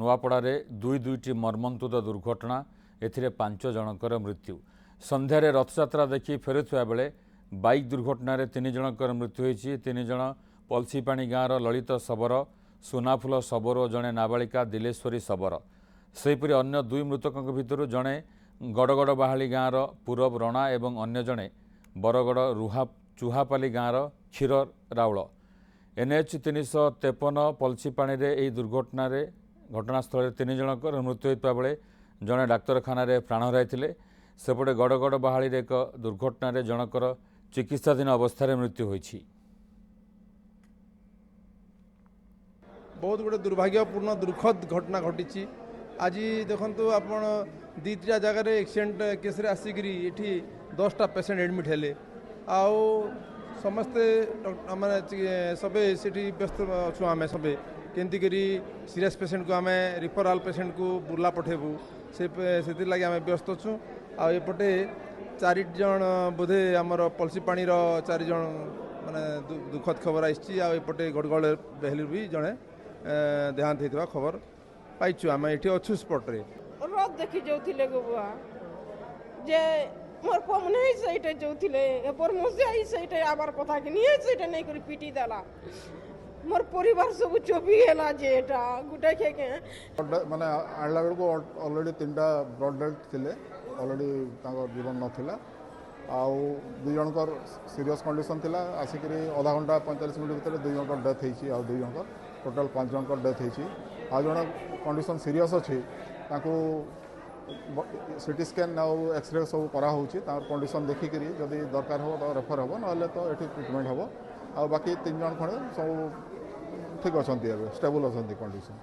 नुआपड़े दुईटी मर्मन्तुद दुर्घटना एथिरे 5 जनकर मृत्यु। संध्यारे रथयात्रा देखि फेरुवा बेले बाइक दुर्घटन 3 जनकर मृत्यु होईछि। 3 जन पलसीपाणी गाँवर ललित शबर, सुनाफुल शबर और जड़े नाबालिका दिलेश्वरी शबर। सेहीपरि अन्य 2 मृतकों भितर जड़े गड़गड़ बाहाली गाँवर पूरब रणा और अन्य जड़े बरगड़ चुहापाली गाँवर क्षीर राउल। NH 353 पलसीपाणी यह दुर्घटन घटनास्थल 3 जनकर मृत्यु होता बेले जड़े डाक्तरखाना प्राण हराई। सेपटे गड़गड़ बाहाली एक दुर्घटन जनकर चिकित्साधीन अवस्था मृत्यु होईछि। बहुत गोटे दुर्भाग्यपूर्ण दुर्खद घटना घटी। आज देखु आपण 2-3 जगह एक्सीडेंट केस आसिकी 10टा पेसेंट एडमिट हेले आउ समस्ते माने सबे सेठी व्यस्त अच्छु। आम सबे केमती करी सीरियस पेसेंट को आम रिफराल पेसेंट को बुर्ला पठेबू से लगे आम व्यस्त अच्छु। आउपटे 4 जन बोधे आमर पलसीपाणी 4 जन माने दुखद खबर आई। आउपटे गड़गड़ बेहली भी जड़े देहांत होता खबर पाइचु। आम ये अच्छु स्पट रे रथ देखी जाऊे बुआ जे मोर पम नहीं सहीटे जाऊे एपर मुझे आई सहीटे आबार कथा कि नहीं सहीटे नहीं करी पीटी देला मोर परिवार सब चोपी हैला जे एटा गुटे के माने आला बेल को ऑलरेडी 3टा ब्लड डेथ थिले। ऑलरेडी तांको जीवन नथिला आउ 2 जनकर सीरियस कंडीशन थिला। आसिकरी आधा घंटा 45 मिनट भीतर 2 जनकर डेथ होईछि आउ 2 जनकर टोटल 5 जनकर डेथ होईछि। आ जण कंडीशन सीरियस अछि ताको सीटी स्कैन आउ एक्सरे सब करा होछि। तार कंडीशन देखिक जदि दरकार हो तो रेफर हो ना तो ये ट्रिटमेंट हो। आ बाकी 3 जन खणे सब ठीक अच्छा स्टेबल अच्छा कंडीशन।